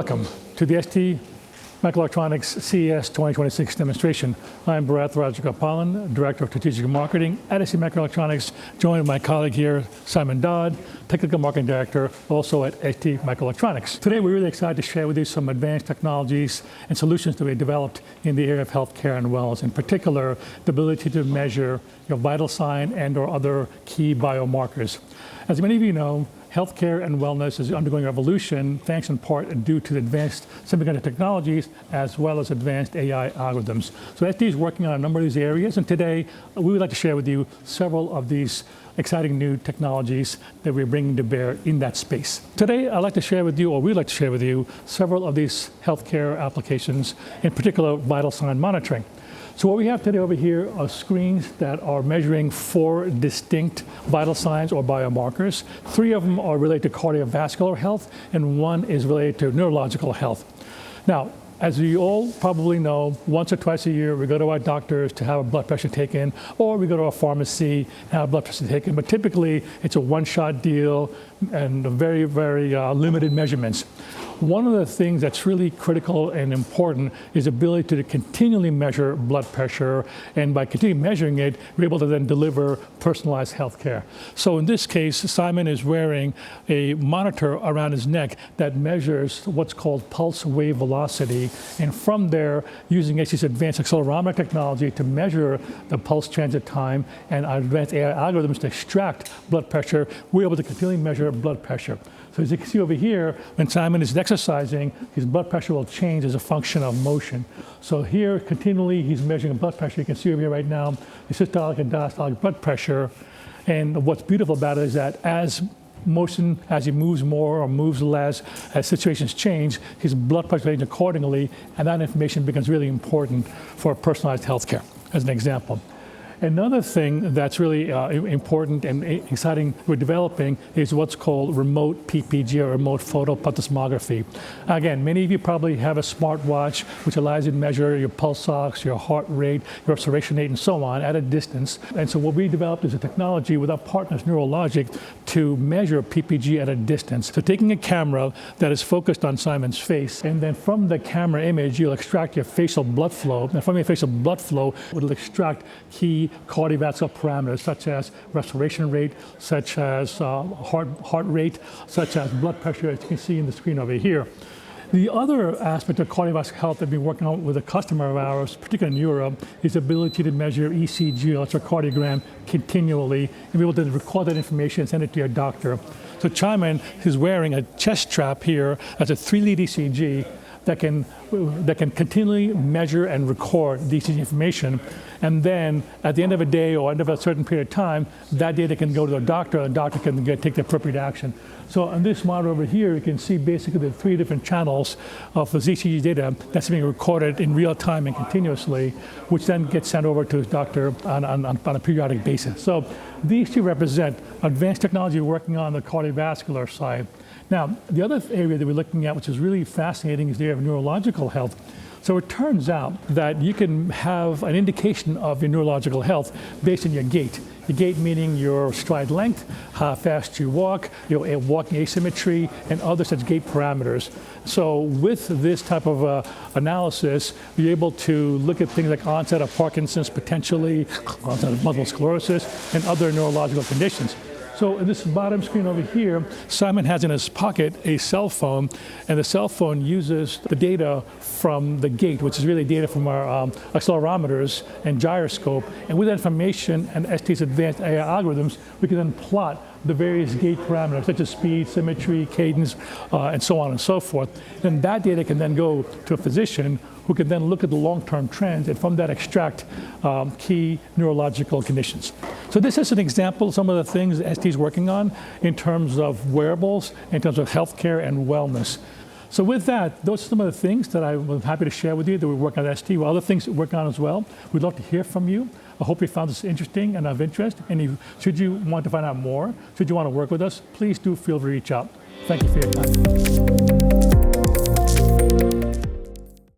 Welcome to the STMicroelectronics CES 2026 demonstration. I'm Bharat Rajagopalan, Director of Strategic Marketing at STMicroelectronics, joined by my colleague here, Simon Dodd, Technical Marketing Director, also at STMicroelectronics. Today, we're really excited to share with you some advanced technologies and solutions that we developed in the area of healthcare and wellness, in particular, the ability to measure your vital sign and or other key biomarkers. As many of you know, healthcare and wellness is undergoing revolution, thanks in part due to the advanced semiconductor technologies as well as advanced AI algorithms. So ST is working on a number of these areas, and today we would like to share with you several of these exciting new technologies that we're bringing to bear in that space. Today, I'd like to share with you, or we'd like to share with you, several of these healthcare applications, in particular vital sign monitoring. So what we have today over here are screens that are measuring 4 distinct vital signs or biomarkers. 3 of them are related to cardiovascular health, and 1 is related to neurological health. Now, as we all probably know, once or twice a year, we go to our doctors to have a blood pressure taken, or we go to a pharmacy and have a blood pressure taken. But typically, it's a one-shot deal and very, very limited measurements. One of the things that's really critical and important is the ability to continually measure blood pressure, and by continually measuring it, we're able to then deliver personalized health care. So in this case, Simon is wearing a monitor around his neck that measures what's called pulse wave velocity, and from there, using ST's advanced accelerometer technology to measure the pulse transit time and our advanced AI algorithms to extract blood pressure, we're able to continually measure blood pressure. So as you can see over here, when Simon is exercising, his blood pressure will change as a function of motion. So here, continually, he's measuring blood pressure. You can see over here right now, the systolic and diastolic blood pressure. And what's beautiful about it is that as he moves more or moves less, as situations change, his blood pressure changes accordingly, and that information becomes really important for personalized healthcare, as an example. Another thing that's really important and exciting we're developing is what's called remote PPG, or remote photoplethysmography. Again, many of you probably have a smartwatch which allows you to measure your pulse ox, your heart rate, your respiration rate, and so on at a distance. And so what we developed is a technology with our partners Neurologic to measure PPG at a distance. So taking a camera that is focused on Simon's face, and then from the camera image, you'll extract your facial blood flow. And from your facial blood flow, it'll extract key cardiovascular parameters such as respiration rate, such as heart rate, such as blood pressure, as you can see in the screen over here. The other aspect of cardiovascular health that we've been working on with a customer of ours, particularly in Europe, is the ability to measure ECG, electrocardiogram, continually, and be able to record that information and send it to your doctor. So Simon is wearing a chest strap here as a 3-lead ECG that can continually measure and record the ECG information. And then at the end of a day or end of a certain period of time, that data can go to the doctor, and the doctor can take the appropriate action. So on this model over here, you can see basically the 3 different channels of the ECG data that's being recorded in real time and continuously, which then gets sent over to his doctor on a periodic basis. So these 2 represent advanced technology we're working on the cardiovascular side. Now, the other area that we're looking at, which is really fascinating, is the area of neurological health. So it turns out that you can have an indication of your neurological health based on your gait. Your gait meaning your stride length, how fast you walk, your walking asymmetry, and other such gait parameters. So with this type of analysis, you're able to look at things like onset of Parkinson's, potentially onset of multiple sclerosis, and other neurological conditions. So in this bottom screen over here, Simon has in his pocket a cell phone, and the cell phone uses the data from the gait, which is really data from our accelerometers and gyroscope. And with that information and ST's advanced AI algorithms, we can then plot the various gait parameters, such as speed, symmetry, cadence, and so on and so forth. And that data can then go to a physician who can then look at the long-term trends and from that extract key neurological conditions. So this is an example of some of the things that ST is working on in terms of wearables, in terms of healthcare and wellness. So with that, those are some of the things that I was happy to share with you that we're working on ST. Well, other things that we're working on as well. We'd love to hear from you. I hope you found this interesting and of interest. And should you want to find out more, should you want to work with us, please do feel free to reach out. Thank you for your time.